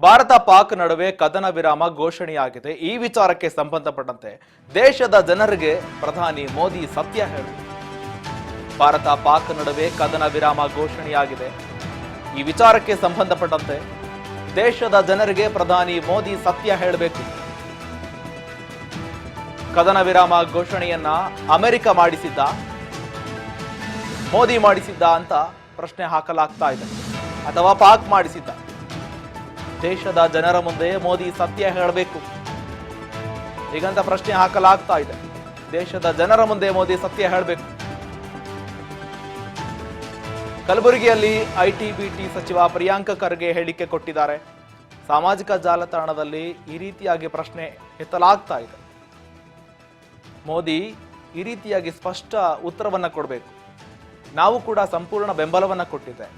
ಭಾರತ ಪಾಕ್ ನಡುವೆ ಕದನ ವಿರಾಮ ಘೋಷಣೆಯಾಗಿದೆ. ಈ ವಿಚಾರಕ್ಕೆ ಸಂಬಂಧಪಟ್ಟಂತೆ ದೇಶದ ಜನರಿಗೆ ಪ್ರಧಾನಿ ಮೋದಿ ಸತ್ಯ ಹೇಳಿದರು. ಭಾರತ ಪಾಕ್ ನಡುವೆ ಕದನ ವಿರಾಮ ಘೋಷಣೆಯಾಗಿದೆ. ಈ ವಿಚಾರಕ್ಕೆ ಸಂಬಂಧಪಟ್ಟಂತೆ ದೇಶದ ಜನರಿಗೆ ಪ್ರಧಾನಿ ಮೋದಿ ಸತ್ಯ ಹೇಳಬೇಕು. ಕದನ ವಿರಾಮ ಘೋಷಣೆಯನ್ನ ಅಮೆರಿಕ ಮಾಡಿಸಿದ್ದ, ಮೋದಿ ಮಾಡಿಸಿದ್ದ ಅಂತ ಪ್ರಶ್ನೆ ಹಾಕಲಾಗ್ತಾ ಇದೆ, ಅಥವಾ ಪಾಕ್ ಮಾಡಿಸಿದ್ದ? ದೇಶದ ಜನರ ಮುಂದೆ ಮೋದಿ ಸತ್ಯ ಹೇಳಬೇಕು ಹೀಗಂತ ಪ್ರಶ್ನೆ ಹಾಕಲಾಗ್ತಾ ಇದೆ. ದೇಶದ ಜನರ ಮುಂದೆ ಮೋದಿ ಸತ್ಯ ಹೇಳಬೇಕು. ಕಲಬುರಗಿಯಲ್ಲಿ ಐಟಿ-ಬಿಟಿ ಸಚಿವ ಪ್ರಿಯಾಂಕ ಖರ್ಗೆ ಹೇಳಿಕೆ ಕೊಟ್ಟಿದ್ದಾರೆ. ಸಾಮಾಜಿಕ ಜಾಲತಾಣದಲ್ಲಿ ಈ ರೀತಿಯಾಗಿ ಪ್ರಶ್ನೆ ಎತ್ತಲಾಗ್ತಾ ಇದೆ. ಮೋದಿ ಈ ರೀತಿಯಾಗಿ ಸ್ಪಷ್ಟ ಉತ್ತರವನ್ನ ಕೊಡಬೇಕು. ನಾವು ಕೂಡ ಸಂಪೂರ್ಣ ಬೆಂಬಲವನ್ನ ಕೊಟ್ಟಿದ್ದೇವೆ.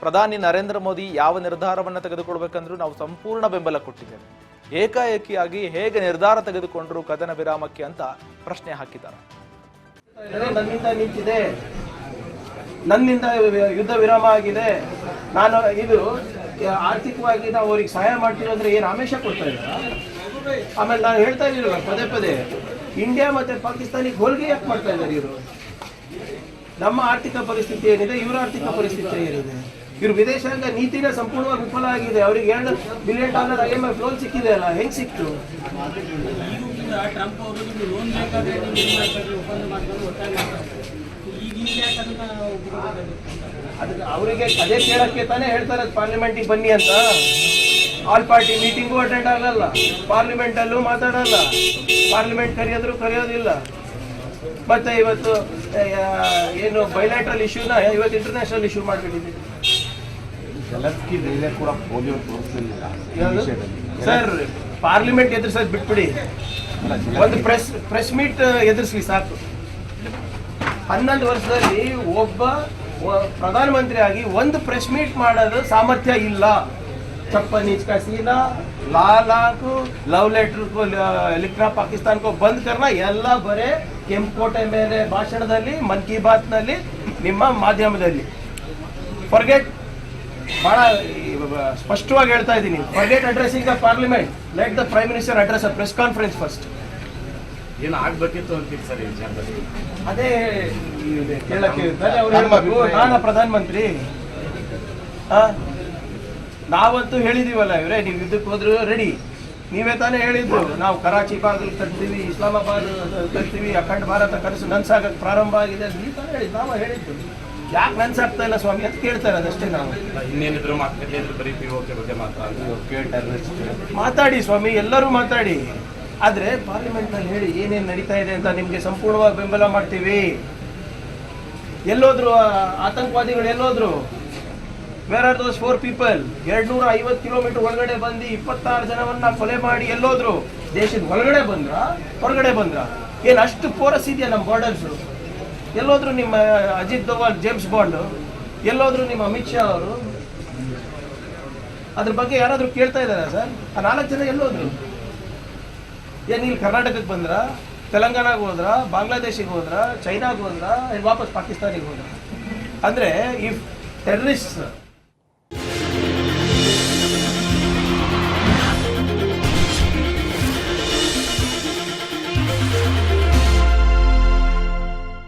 ಪ್ರಧಾನಿ ನರೇಂದ್ರ ಮೋದಿ ಯಾವ ನಿರ್ಧಾರವನ್ನು ತೆಗೆದುಕೊಳ್ಬೇಕಂದ್ರೂ ನಾವು ಸಂಪೂರ್ಣ ಬೆಂಬಲ ಕೊಟ್ಟಿದ್ದೇವೆ. ಏಕಾಏಕಿಯಾಗಿ ಹೇಗೆ ನಿರ್ಧಾರ ತೆಗೆದುಕೊಂಡ್ರು ಕದನ ವಿರಾಮಕ್ಕೆ ಅಂತ ಪ್ರಶ್ನೆ ಹಾಕಿದ್ದಾರೆ. ನನ್ನಿಂದ ನಿಂತಿದೆ, ನನ್ನಿಂದ ಯುದ್ಧ ವಿರಾಮ ಆಗಿದೆ, ನಾನು ಇದು ಆರ್ಥಿಕವಾಗಿ ನಾವು ಅವ್ರಿಗೆ ಸಹಾಯ ಮಾಡ್ತೀವಿ ಅಂದ್ರೆ ಏನು ಆಮಿಷ ಕೊಡ್ತಾ ಇದ್ದಾರೆ. ಆಮೇಲೆ ನಾನು ಹೇಳ್ತಾ ಇದ್ದೀರಲ್ಲ ಪದೇ ಪದೇ, ಇಂಡಿಯಾ ಮತ್ತೆ ಪಾಕಿಸ್ತಾನಿಗೆ ಹೋಲಿಕೆ ಯಾಕೆ ಮಾಡ್ತಾ ಇದ್ದಾರೆ ಇವರು? ನಮ್ಮ ಆರ್ಥಿಕ ಪರಿಸ್ಥಿತಿ ಏನಿದೆ, ಇವರ ಆರ್ಥಿಕ ಪರಿಸ್ಥಿತಿ ಏನಿದೆ? ಇವರು ವಿದೇಶಾಂಗ ನೀತಿನ ಸಂಪೂರ್ಣವಾಗಿ ವಿಫಲ ಆಗಿದೆ. ಅವ್ರಿಗೆ $2 ಬಿಲಿಯನ್ IMF ಲೋನ್ ಸಿಕ್ಕಿದೆ ಅಲ್ಲ, ಹೆಂಗ್ ಸಿಕ್ತು? ಟ್ರಂಪ್ ಅವರು ಲೋನ್ ಬೇಕಾದ್ರೆ ಒಪ್ಪಂದ ಮಾಡ್ಕೊಂಡು ಅದಕ್ಕೆ ಅವರಿಗೆ ಅದೇ ಕೇಳಕ್ಕೆ ತಾನೇ ಹೇಳ್ತಾರೆ ಪಾರ್ಲಿಮೆಂಟಿಗೆ ಬನ್ನಿ ಅಂತ. ಆಲ್ ಪಾರ್ಟಿ ಮೀಟಿಂಗು ಅಟೆಂಡ್ ಆಗಲ್ಲ, ಪಾರ್ಲಿಮೆಂಟ್ ಅಲ್ಲೂ ಮಾತಾಡಲ್ಲ, ಪಾರ್ಲಿಮೆಂಟ್ ಕರೆಯೋದಿಲ್ಲ. ಮತ್ತೆ ಇವತ್ತು ಏನು ಬೈಲ್ಯಾಟ್ರಲ್ ಇಶ್ಯೂನ ಇವತ್ತು ಇಂಟರ್ನ್ಯಾಷನಲ್ ಇಶ್ಯೂ ಮಾಡಿಬಿಟ್ಟಿದ್ದೀವಿ ಸರ್. ಪಾರ್ಲಿಮೆಂಟ್ ಎದುರಿಸೋದು ಬಿಟ್ಬಿಡಿ, ಒಂದು ಪ್ರೆಸ್ ಮೀಟ್ ಎದುರಿಸ್ಲಿ ಸಾಕು. 11 ವರ್ಷದಲ್ಲಿ ಒಬ್ಬ ಪ್ರಧಾನಮಂತ್ರಿ ಆಗಿ ಒಂದು ಪ್ರೆಸ್ ಮೀಟ್ ಮಾಡೋದು ಸಾಮರ್ಥ್ಯ ಇಲ್ಲ. ಚಪ್ಪಲಿ ಸೀನಾ, ಲಾಲಾಕು, ಲವ್ ಲೆಟರ್ लिखना पाकिस्तान को बंद करना ಎಲ್ಲ ಬರೇ ಕೆಂಪುಕೋಟೆ ಮೇಲೆ ಭಾಷಣದಲ್ಲಿ, ಮನ್ ಕಿ ಬಾತ್ ನಲ್ಲಿ, ನಿಮ್ಮ ಮಾಧ್ಯಮದಲ್ಲಿ. ಫರ್ಗೆಟ್, ಬಹಳ ಸ್ಪಷ್ಟವಾಗಿ ಹೇಳ್ತಾ ಇದ್ದೀನಿ, forget addressing the parliament, let the prime minister address a press conference first. ಏನು ಆಗ್ಬೇಕಿತ್ತು ಅಂತೀರಿ ಸರ್ ಈ ವಿಚಾರದಲ್ಲಿ? ಅದೇ ಕೇಳಕ್ಕೆ ನಾನು ಪ್ರಧಾನಮಂತ್ರಿ. ನಾವಂತೂ ಹೇಳಿದೀವಲ್ಲ ಇವರೇ, ನೀವು ಯುದ್ಧಕ್ಕೆ ಹೋದ್ರು ರೆಡಿ. ನೀವೇ ತಾನೇ ಹೇಳಿದ್ರು, ನಾವು ಕರಾಚಿ ಬಾಗಿಲು ತರ್ತೀವಿ, ಇಸ್ಲಾಮಾಬಾದ್ ತರ್ತೀವಿ, ಅಖಂಡ ಭಾರತ ಕನಸು ನನ್ಸಾಗಕ್ಕೆ ಪ್ರಾರಂಭ ಆಗಿದೆ. ನೀವು ತಾನೇ ಹೇಳಿದ್ದು, ನಾವು ಹೇಳಿದ್ದು. ಯಾಕೆ ನನ್ಸಾಗ್ತಾ ಇಲ್ಲ ಸ್ವಾಮಿ ಅಂತ ಕೇಳ್ತಾರೆ, ಅದಷ್ಟೇ. ನಾವು ಇನ್ನೇನಿದ್ರು ಬರೀ POK ಬಗ್ಗೆ ಮಾತಾಡಿ ಸ್ವಾಮಿ, ಎಲ್ಲರೂ ಮಾತಾಡಿ. ಆದ್ರೆ ಪಾರ್ಲಿಮೆಂಟ್ ನಲ್ಲಿ ಹೇಳಿ ಏನೇನು ನಡೀತಾ ಇದೆ ಅಂತ. ನಿಮ್ಗೆ ಸಂಪೂರ್ಣವಾಗಿ ಬೆಂಬಲ ಮಾಡ್ತೀವಿ. ಎಲ್ಲೋದ್ರು ಆತಂಕವಾದಿಗಳು? ಎಲ್ಲೋದ್ರು? Where are those 4 people? 250 kilometre ಒಳಗಡೆ ಬಂದು 26 ಜನವನ್ನ ಕೊಲೆ ಮಾಡಿ ಎಲ್ಲೋದ್ರು? ದೇಶದ ಒಳಗಡೆ ಬಂದ್ರ, ಹೊರಗಡೆ ಬಂದ್ರ? ಏನ್ ಅಷ್ಟು ಪೋರಸ್ ಇದೆಯಾ ನಮ್ಮ ಬಾರ್ಡರ್ಸ್? ಎಲ್ಲೋದ್ರು ನಿಮ್ಮ ಅಜಿತ್ ದೋವಲ್, ಜೇಮ್ಸ್ ಬಾಂಡ್? ಎಲ್ಲೋದ್ರು ನಿಮ್ಮ ಅಮಿತ್ ಶಾ ಅವರು? ಅದ್ರ ಬಗ್ಗೆ ಯಾರಾದ್ರೂ ಕೇಳ್ತಾ ಇದಾರ ಸರ್? ಆ 4 ಜನ ಎಲ್ಲೋದ್ರು? ಏನ್ ಇಲ್ಲಿ ಕರ್ನಾಟಕಕ್ಕೆ ಬಂದ್ರ, ತೆಲಂಗಾಣಗೆ ಹೋದ್ರ, ಬಾಂಗ್ಲಾದೇಶಿಗೆ ಹೋದ್ರ, ಚೈನಾಗೆ ಹೋದ್ರ, ವಾಪಸ್ ಪಾಕಿಸ್ತಾನಿಗೆ ಹೋದ್ರ? ಅಂದ್ರೆ ಈ ಟೆರರಿಸ್ಟ್